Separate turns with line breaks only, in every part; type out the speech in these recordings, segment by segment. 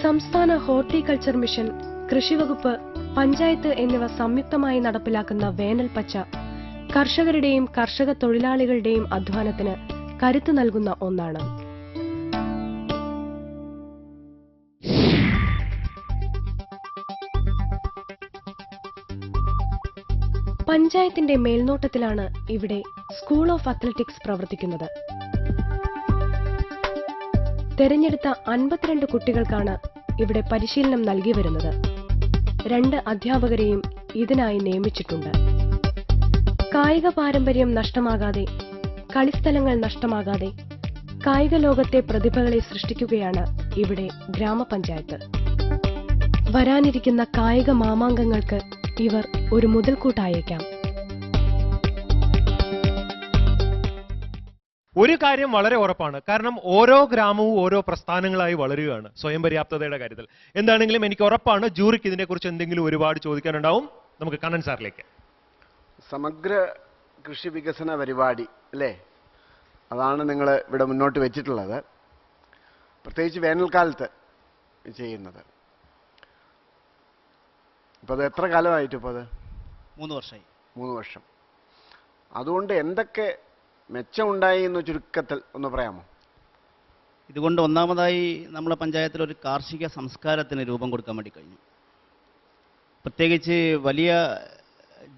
സംസ്ഥാന horticulture mission, കൃഷിവകുപ്പ്, പഞ്ചായത്ത് എന്നിവ സംയുക്തമായി നടപ്പിലാക്കുന്ന വേനൽപ്പച്ച കർഷകരുടെയും കർഷക തൊഴിലാളികളുടെയും അധ്വാനത്തിന് കരുത്ത് നൽകുന്ന ഒന്നാണ്. പഞ്ചായത്തിന്റെ മേൽനോട്ടത്തിലാണ് ഇവിടെ സ്കൂൾ ഓഫ് അത്ലറ്റിക്സ് പ്രവർത്തിക്കുന്നത്. തെരഞ്ഞെടുത്ത 52 കുട്ടികൾക്കാണ് ഇവിടെ പരിശീലനം നൽകി വരുന്നത്. 2 അധ്യാപകരെയും ഇതിനായി നിയമിച്ചിട്ടുണ്ട്. കായിക പാരമ്പര്യം നഷ്ടമാകാതെ, കളിസ്ഥലങ്ങൾ നഷ്ടമാകാതെ കായിക ലോകത്തെ പ്രതിഭകളെ സൃഷ്ടിക്കുകയാണ് ഇവിടെ ഗ്രാമപഞ്ചായത്ത്. വരാനിരിക്കുന്ന കായിക മാമാങ്കങ്ങൾക്ക് ഇവർ ഒരു മുതൽക്കൂട്ടായേക്കാം.
ഒരു കാര്യം വളരെ ഉറപ്പാണ്. കാരണം ഓരോ ഗ്രാമവും ഓരോ പ്രസ്ഥാനങ്ങളായി വളരുകയാണ് സ്വയം പര്യാപ്തതയുടെ കാര്യത്തിൽ. എന്താണെങ്കിലും എനിക്ക് ഉറപ്പാണ് ജൂറിക്ക് ഇതിനെക്കുറിച്ച് എന്തെങ്കിലും ഒരുപാട് ചോദിക്കാനുണ്ടാവും. നമുക്ക് കണ്ണൻ സാറിലേക്ക്.
സമഗ്ര കൃഷി വികസന പരിപാടി അല്ലേ, അതാണ് നിങ്ങൾ ഇവിടെ മുന്നോട്ട് വെച്ചിട്ടുള്ളത്. പ്രത്യേകിച്ച് വേനൽക്കാലത്ത് ചെയ്യുന്നത്. ഇപ്പോൾ അത് എത്ര കാലമായിട്ട്? ഇപ്പോൾ അത്
3 വർഷമായി.
3 വർഷം. അതുകൊണ്ട് എന്തൊക്കെ മെച്ചമുണ്ടായി എന്ന് ചുരുക്കത്തിൽ ഒന്ന് പറയാമോ?
ഇതുകൊണ്ട് ഒന്നാമതായി നമ്മളെ പഞ്ചായത്തിൽ ഒരു കാർഷിക സംസ്കാരത്തിന് രൂപം കൊടുക്കാൻ വേണ്ടി കഴിഞ്ഞു. പ്രത്യേകിച്ച് വലിയ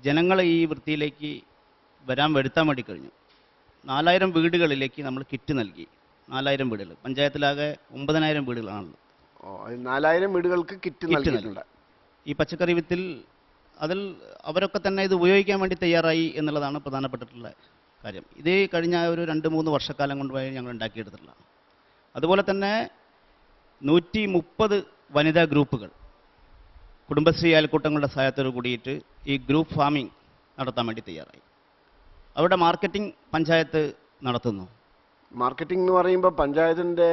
ജനങ്ങളെ ഈ വൃത്തിയിലേക്ക് വരുത്താൻ വേണ്ടി കഴിഞ്ഞു. 4000 വീടുകളിലേക്ക് നമ്മൾ കിറ്റ് നൽകി. 4000 വീടുകൾ, പഞ്ചായത്തിലാകെ 9000 വീടുകളാണുള്ളത്.
4000 വീടുകൾക്ക് കിറ്റ് നൽകിയിട്ടുണ്ട്.
ഈ പച്ചക്കറി വിത്തിൽ അതിൽ അവരൊക്കെ തന്നെ ഇത് ഉപയോഗിക്കാൻ വേണ്ടി തയ്യാറായി എന്നുള്ളതാണ് പ്രധാനപ്പെട്ടിട്ടുള്ള കാര്യം. ഇത് കഴിഞ്ഞ ഒരു 2-3 വർഷക്കാലം കൊണ്ടുപോയി ഞങ്ങൾ ഉണ്ടാക്കിയെടുത്തിട്ടുള്ളതാണ്. അതുപോലെ തന്നെ 130 വനിതാ ഗ്രൂപ്പുകൾ കുടുംബശ്രീ അയൽക്കൂട്ടങ്ങളുടെ സഹായത്തോട് കൂടിയിട്ട് ഈ ഗ്രൂപ്പ് ഫാമിംഗ് നടത്താൻ വേണ്ടി തയ്യാറായി. അവരുടെ മാർക്കറ്റിംഗ് പഞ്ചായത്ത് നടത്തുന്നു.
മാർക്കറ്റിംഗ് എന്ന് പറയുമ്പോൾ പഞ്ചായത്തിൻ്റെ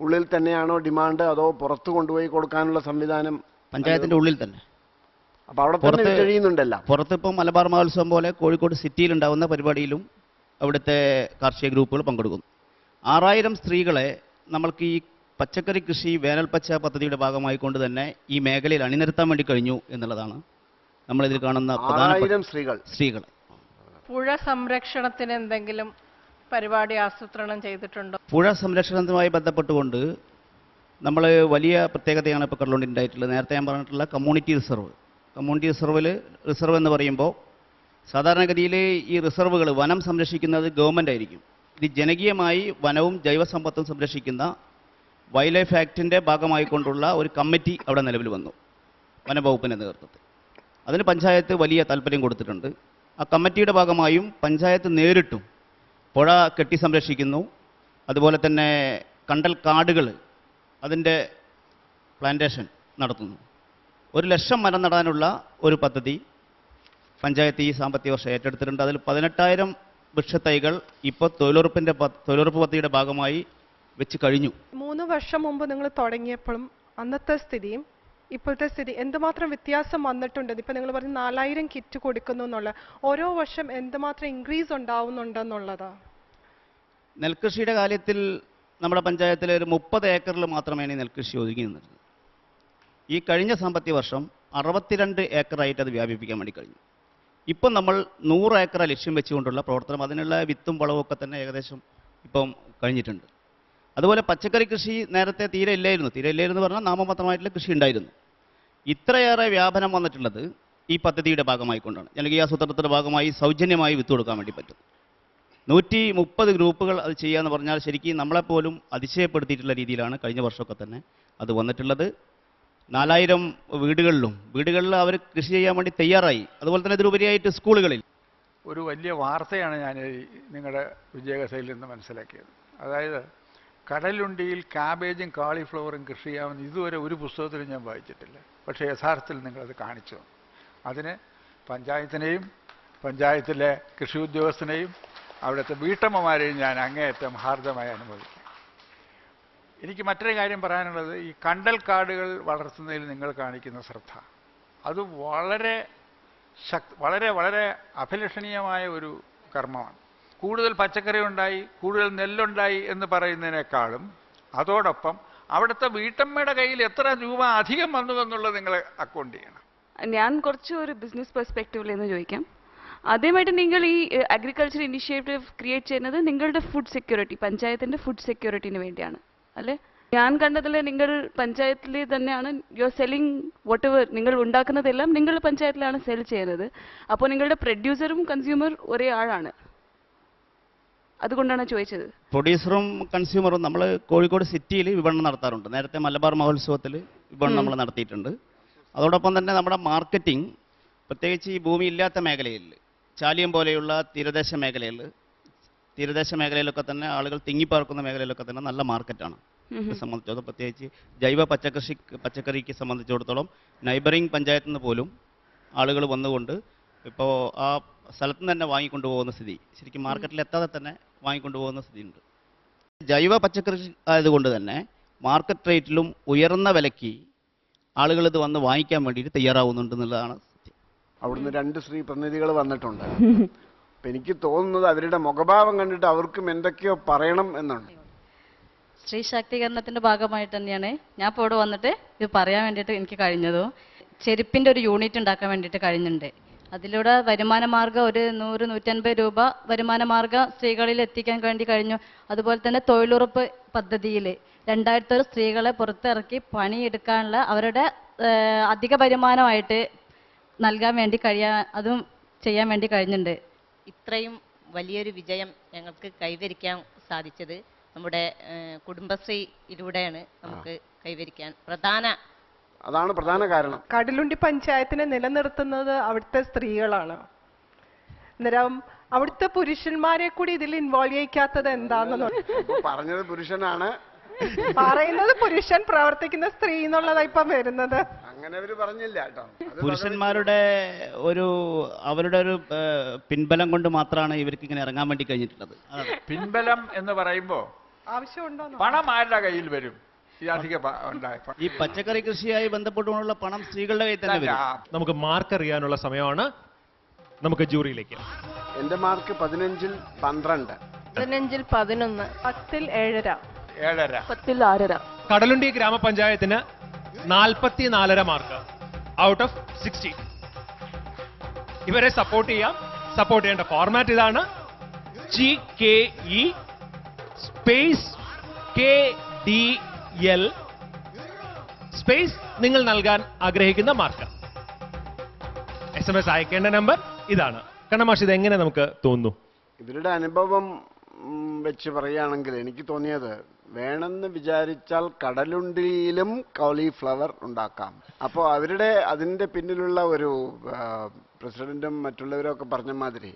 ഉള്ളിൽ തന്നെയാണോ ഡിമാൻഡ്, അതോ പുറത്ത് കൊണ്ടുപോയി കൊടുക്കാനുള്ള സംവിധാനം?
പഞ്ചായത്തിൻ്റെ ഉള്ളിൽ തന്നെ.
അപ്പോൾ അവിടെ തന്നെ കഴിയുന്നുണ്ടല്ലോ.
പുറത്ത് ഇപ്പോൾ മലബാർ മഹോത്സവം പോലെ കോഴിക്കോട് സിറ്റിയിൽ ഉണ്ടാകുന്ന പരിപാടിയിലും അവിടുത്തെ കാർഷിക ഗ്രൂപ്പുകൾ പങ്കെടുക്കുന്നു. 6000 സ്ത്രീകളെ നമ്മൾക്ക് ഈ പച്ചക്കറി കൃഷി വേനൽപ്പച്ച പദ്ധതിയുടെ ഭാഗമായിക്കൊണ്ട് തന്നെ ഈ മേഖലയിൽ അണിനിരത്താൻ വേണ്ടി കഴിഞ്ഞു എന്നുള്ളതാണ് നമ്മളിതിൽ കാണുന്ന പ്രധാന സ്ത്രീകൾ.
പുഴ സംരക്ഷണത്തിന് എന്തെങ്കിലും പരിപാടി ആസൂത്രണം ചെയ്തിട്ടുണ്ടോ?
പുഴ സംരക്ഷണവുമായി ബന്ധപ്പെട്ടുകൊണ്ട് നമ്മൾ വലിയ പ്രത്യേകതയാണ് ഇപ്പോൾ കണ്ടുകൊണ്ടുണ്ടായിട്ടുള്ളത്. നേരത്തെ ഞാൻ പറഞ്ഞിട്ടുള്ള കമ്മ്യൂണിറ്റി റിസർവ് എന്ന് പറയുമ്പോൾ സാധാരണഗതിയിൽ ഈ റിസർവുകൾ വനം സംരക്ഷിക്കുന്നത് ഗവൺമെൻറ് ആയിരിക്കും. ഇത് ജനകീയമായി വനവും ജൈവസമ്പത്തും സംരക്ഷിക്കുന്ന വൈൽഡ് ലൈഫ് ആക്ടിൻ്റെ ഭാഗമായിക്കൊണ്ടുള്ള ഒരു കമ്മിറ്റി അവിടെ നിലവിൽ വന്നു, വനംവകുപ്പിൻ്റെ നേതൃത്വത്തിൽ. അതിന് പഞ്ചായത്ത് വലിയ താല്പര്യം കൊടുത്തിട്ടുണ്ട്. ആ കമ്മിറ്റിയുടെ ഭാഗമായും പഞ്ചായത്ത് നേരിട്ടും പുഴ കെട്ടി സംരക്ഷിക്കുന്നു. അതുപോലെ തന്നെ കണ്ടൽ കാടുകൾ അതിൻ്റെ പ്ലാന്റേഷൻ നടത്തുന്നു. 1,00,000 മരം നടാനുള്ള ഒരു പദ്ധതി പഞ്ചായത്ത് ഈ സാമ്പത്തിക വർഷം ഏറ്റെടുത്തിട്ടുണ്ട്. അതിൽ 18,000 വൃക്ഷത്തൈകൾ ഇപ്പോൾ തൊഴിലുറപ്പ് പദ്ധതിയുടെ ഭാഗമായി വെച്ച് കഴിഞ്ഞു.
3 വർഷം മുമ്പ് നിങ്ങൾ തുടങ്ങിയപ്പോഴും അന്നത്തെ സ്ഥിതിയും ഇപ്പോഴത്തെ സ്ഥിതി എന്തുമാത്രം വ്യത്യാസം വന്നിട്ടുണ്ട്? ഇപ്പം നിങ്ങൾ പറഞ്ഞ് 4000 കിറ്റ് കൊടുക്കുന്നു എന്നുള്ള, ഓരോ വർഷം എന്തുമാത്രം ഇൻക്രീസ് ഉണ്ടാവുന്നുണ്ടെന്നുള്ളതാ?
നെൽകൃഷിയുടെ കാര്യത്തിൽ നമ്മുടെ പഞ്ചായത്തിൽ ഒരു 30 ഏക്കറിൽ മാത്രമേ നെൽകൃഷി ഒതുങ്ങി നിന്നിരുന്നത്. ഈ കഴിഞ്ഞ സാമ്പത്തിക വർഷം 62 ഏക്കറായിട്ട് അത് വ്യാപിപ്പിക്കാൻ വേണ്ടി കഴിഞ്ഞു. ഇപ്പം നമ്മൾ 100 ഏക്കർ ലക്ഷ്യം വെച്ചുകൊണ്ടുള്ള പ്രവർത്തനം, അതിനുള്ള വിത്തും വളവും ഒക്കെ തന്നെ ഏകദേശം ഇപ്പം കഴിഞ്ഞിട്ടുണ്ട്. അതുപോലെ പച്ചക്കറി കൃഷി നേരത്തെ തീരെ ഇല്ലായിരുന്നു പറഞ്ഞാൽ നാമമാത്രമായിട്ടുള്ള കൃഷി ഉണ്ടായിരുന്നു. ഇത്രയേറെ വ്യാപനം വന്നിട്ടുള്ളത് ഈ പദ്ധതിയുടെ ഭാഗമായിക്കൊണ്ടാണ്. ജനകീയാസൂത്രണത്തിൻ്റെ ഭാഗമായി സൗജന്യമായി വിത്ത് കൊടുക്കാൻ വേണ്ടി പറ്റും. 130 ഗ്രൂപ്പുകൾ അത് ചെയ്യാന്ന് പറഞ്ഞാൽ ശരിക്കും നമ്മളെപ്പോലും അതിശയപ്പെടുത്തിയിട്ടുള്ള രീതിയിലാണ് കഴിഞ്ഞ വർഷമൊക്കെ തന്നെ അത് വന്നിട്ടുള്ളത്. 4000 വീടുകളിൽ അവർ കൃഷി ചെയ്യാൻ വേണ്ടി തയ്യാറായി. അതുപോലെ തന്നെ ഇതിലുപരിയായിട്ട് സ്കൂളുകളിൽ
ഒരു വലിയ വാർത്തയാണ് ഞാൻ നിങ്ങളുടെ വിജയകഥയിൽ നിന്ന് മനസ്സിലാക്കിയത്. അതായത് കടലുണ്ടിയിൽ ക്യാബേജും കാളിഫ്ലവറും കൃഷി ചെയ്യാമെന്ന് ഇതുവരെ ഒരു പുസ്തകത്തിലും ഞാൻ വായിച്ചിട്ടില്ല. പക്ഷേ യഥാർത്ഥത്തിൽ നിങ്ങളത് കാണിച്ചു. അതിന് പഞ്ചായത്തിനെയും പഞ്ചായത്തിലെ കൃഷി ഉദ്യോഗസ്ഥനെയും അവിടുത്തെ വീട്ടമ്മമാരെയും ഞാൻ അങ്ങേയറ്റം ഹാർദമായി അനുമോദിക്കും. എനിക്ക് മറ്റൊരു കാര്യം പറയാനുള്ളത്, ഈ കണ്ടൽ കാടുകൾ വളർത്തുന്നതിൽ നിങ്ങൾ കാണിക്കുന്ന ശ്രദ്ധ അത് വളരെ വളരെ അഭിലഷണീയമായ ഒരു കർമ്മമാണ്. കൂടുതൽ പച്ചക്കറി ഉണ്ടായി, കൂടുതൽ നെല്ലുണ്ടായി എന്ന് പറയുന്നതിനേക്കാളും അതോടൊപ്പം അവിടുത്തെ വീട്ടമ്മയുടെ കയ്യിൽ എത്ര രൂപ അധികം വന്നുവെന്നുള്ളത് നിങ്ങൾ അക്കൗണ്ട് ചെയ്യണം.
ഞാൻ കുറച്ച് ഒരു ബിസിനസ് പെർസ്പെക്റ്റീവിൽ നിന്ന് ചോദിക്കാം. ആദ്യമായിട്ട് നിങ്ങൾ ഈ അഗ്രികൾച്ചർ ഇനിഷ്യേറ്റീവ് ക്രിയേറ്റ് ചെയ്യുന്നത് നിങ്ങളുടെ ഫുഡ് സെക്യൂരിറ്റി, പഞ്ചായത്തിന്റെ ഫുഡ് സെക്യൂരിറ്റിന് വേണ്ടിയാണ് അല്ലേ? ഞാൻ കണ്ടതിൽ നിങ്ങൾ പഞ്ചായത്തിൽ തന്നെയാണ് you are selling what ever, നിങ്ങൾ ഉണ്ടാക്കുന്നതെല്ലാം നിങ്ങൾ പഞ്ചായത്തിലാണ് സെൽ ചെയ്യുന്നത്. അപ്പോൾ നിങ്ങളുടെ പ്രൊഡ്യൂസറും കൺസ്യൂമർ ഒരേ ആളാണ്, അതുകൊണ്ടാണ് ചോദിച്ചത്.
പ്രൊഡ്യൂസറും കൺസ്യൂമറും നമ്മൾ കോഴിക്കോട് സിറ്റിയിൽ വിപണനം നടത്താറുണ്ട്. നേരത്തെ മലബാർ മഹോത്സവത്തിൽ വിപണനം നമ്മൾ നടത്തിയിട്ടുണ്ട്. അതോടൊപ്പം തന്നെ നമ്മുടെ മാർക്കറ്റിംഗ്, പ്രത്യേകിച്ച് ഈ ഭൂമി ഇല്ലാത്ത മേഖലയിൽ, ചാലിയം പോലെയുള്ള തീരദേശ മേഖലയിലൊക്കെ തന്നെ ആളുകൾ തിങ്ങിപ്പാർക്കുന്ന മേഖലയിലൊക്കെ തന്നെ നല്ല മാർക്കറ്റാണ്. സംബന്ധിച്ചിടത്തോളം പ്രത്യേകിച്ച് ജൈവ പച്ചക്കറിക്ക് സംബന്ധിച്ചിടത്തോളം നൈബറിംഗ് പഞ്ചായത്തിൽ നിന്ന് പോലും ആളുകൾ വന്നുകൊണ്ട് ഇപ്പോൾ ആ സ്ഥലത്ത് നിന്ന് തന്നെ വാങ്ങിക്കൊണ്ടുപോകുന്ന സ്ഥിതി, ശരിക്കും മാർക്കറ്റിൽ എത്താതെ തന്നെ വാങ്ങിക്കൊണ്ടുപോകുന്ന സ്ഥിതിയുണ്ട്. ജൈവ പച്ചക്കറി ആയതുകൊണ്ട് തന്നെ മാർക്കറ്റ് റേറ്റിലും ഉയർന്ന വിലയ്ക്ക് ആളുകൾ ഇത് വന്ന് വാങ്ങിക്കാൻ വേണ്ടിയിട്ട് തയ്യാറാവുന്നുണ്ട് എന്നുള്ളതാണ് സത്യം.
അവിടുന്ന് 2 സ്ത്രീ പ്രതിനിധികൾ വന്നിട്ടുണ്ട്. അപ്പം എനിക്ക് തോന്നുന്നത് അവരുടെ മുഖഭാവം കണ്ടിട്ട് അവർക്കും എന്തൊക്കെയോ പറയണം എന്നുണ്ട്.
സ്ത്രീ ശാക്തീകരണത്തിന്റെ ഭാഗമായിട്ട് തന്നെയാണ് ഞാൻ ഇപ്പോൾ ഇവിടെ വന്നിട്ട് ഇത് പറയാൻ വേണ്ടിയിട്ട് എനിക്ക് കഴിഞ്ഞതും. ചെരുപ്പിന്റെ ഒരു യൂണിറ്റ് ഉണ്ടാക്കാൻ വേണ്ടിയിട്ട് കഴിഞ്ഞിട്ടുണ്ട്. അതിലൂടെ വരുമാന മാർഗ്ഗം ഒരു 100-150 രൂപ വരുമാന മാർഗ്ഗം സ്ത്രീകളിൽ എത്തിക്കാൻ വേണ്ടി കഴിഞ്ഞു. അതുപോലെ തന്നെ തൊഴിലുറപ്പ് പദ്ധതിയിൽ 2000 സ്ത്രീകളെ പുറത്തിറക്കി പണിയെടുക്കാനുള്ള അവരുടെ അധിക വരുമാനമായിട്ട് നൽകാൻ വേണ്ടി അതും ചെയ്യാൻ വേണ്ടി കഴിഞ്ഞിട്ടുണ്ട്.
ഇത്രയും വലിയൊരു വിജയം ഞങ്ങൾക്ക് കൈവരിക്കാൻ സാധിച്ചത് നമ്മുടെ കുടുംബശ്രീയിലൂടെയാണ് നമുക്ക് കൈവരിക്കാൻ
അതാണ് പ്രധാന കാരണം.
കടലുണ്ടി പഞ്ചായത്തിനെ നിലനിർത്തുന്നത് അവിടുത്തെ സ്ത്രീകളാണ്. അന്നേരം അവിടുത്തെ പുരുഷന്മാരെ കൂടി ഇതിൽ ഇൻവോൾവ് ചെയ്യിക്കാത്തത് എന്താണെന്ന്
പറഞ്ഞത് പുരുഷനാണ്,
പറയുന്നത് പുരുഷൻ, പ്രവർത്തിക്കുന്ന സ്ത്രീ എന്നുള്ളതാ ഇപ്പം വരുന്നത്.
അങ്ങനെ അവര് പറഞ്ഞില്ല കേട്ടോ.
പുരുഷന്മാരുടെ അവരുടെ ഒരു പിൻബലം കൊണ്ട് മാത്രമാണ് ഇവർക്ക് ഇങ്ങനെ ഇറങ്ങാൻ വേണ്ടി കഴിഞ്ഞിട്ടുള്ളത്.
പിൻബലം എന്ന് പറയുമ്പോൾ
ആവശ്യമുണ്ടോ?
പണം ആരുടെ കയ്യിൽ വരും?
ഈ പച്ചക്കറി കൃഷിയായി ബന്ധപ്പെട്ടുകൊണ്ടുള്ള പണം സ്ത്രീകളുടെ കയ്യിൽ തന്നെ വരും.
നമുക്ക് മാർക്ക് അറിയാനുള്ള സമയമാണ്. നമുക്ക് ജൂറിയിലേക്ക്.
എന്റെ മാർക്ക് 15-ൽ 12,
15-ൽ 11, 10-ൽ 7.5,
10-ൽ 6.5.
കടലുണ്ടി ഗ്രാമപഞ്ചായത്തിന് 44.5 മാർക്ക് ഔട്ട് ഓഫ് 60. ഇവരെ സപ്പോർട്ട് ചെയ്യേണ്ട ഫോർമാറ്റ് ഇതാണ്: GKE സ്പേസ് KDL സ്പേസ് നിങ്ങൾ നൽകാൻ ആഗ്രഹിക്കുന്ന മാർക്ക്. SMS അയക്കേണ്ട നമ്പർ ഇതാണ്. കണ്ണമാഷ്, ഇത് എങ്ങനെ നമുക്ക് തോന്നുന്നു?
ഇവരുടെ അനുഭവം വെച്ച് പറയുകയാണെങ്കിൽ എനിക്ക് തോന്നിയത്, വേണമെന്ന് വിചാരിച്ചാൽ കടലുണ്ടിയിലും കോളിഫ്ലവർ ഉണ്ടാക്കാം. അപ്പോൾ അതിൻ്റെ പിന്നിലുള്ള ഒരു പ്രസിഡന്റും മറ്റുള്ളവരും ഒക്കെ പറഞ്ഞ മാതിരി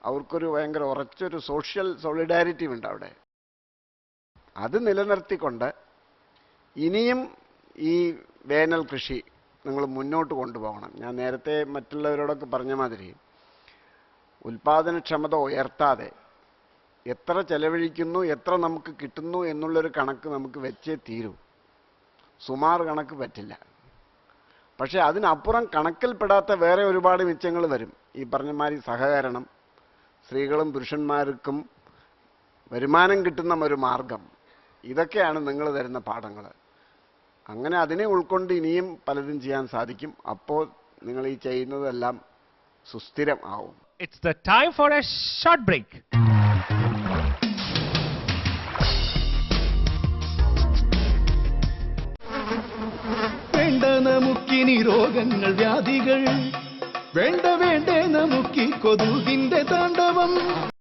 അവർക്കൊരു ഭയങ്കര ഉറച്ചൊരു സോഷ്യൽ സോളിഡാരിറ്റി ഉണ്ട് അവിടെ. അത് നിലനിർത്തിക്കൊണ്ട് ഇനിയും ഈ വേനൽ കൃഷി നിങ്ങൾ മുന്നോട്ട് കൊണ്ടുപോകണം. ഞാൻ നേരത്തെ മറ്റുള്ളവരോടൊക്കെ പറഞ്ഞ മാതിരി ഉൽപാദനക്ഷമത ഉയർത്താതെ എത്ര ചെലവഴിക്കുന്നു, എത്ര നമുക്ക് കിട്ടുന്നു എന്നുള്ളൊരു കണക്ക് നമുക്ക് വെച്ചേ തീരൂ. സുമാർ കണക്ക് പറ്റില്ല. പക്ഷേ അതിനപ്പുറം കണക്കിൽപ്പെടാത്ത വേറെ ഒരുപാട് മിച്ചങ്ങൾ വരും. ഈ പറഞ്ഞ മാതിരി സഹകരണം, സ്ത്രീകളും പുരുഷന്മാർക്കും വരുമാനം കിട്ടുന്ന ഒരു മാർഗം, ഇതൊക്കെയാണ് നിങ്ങൾ തരുന്ന പാഠങ്ങൾ. അങ്ങനെ അതിനെ ഉൾക്കൊണ്ട് ഇനിയും പലതും ചെയ്യാൻ സാധിക്കും. അപ്പോൾ നിങ്ങൾ ഈ ചെയ്യുന്നതെല്ലാം സുസ്ഥിരം ആവും.
It's the time for a short break.
വേണ്ട നമുക്കിനി രോഗങ്ങൾ വ്യാധികൾ, വേണ്ടേ നമുക്കി കൊതുകിന്റെ താണ്ഡവം.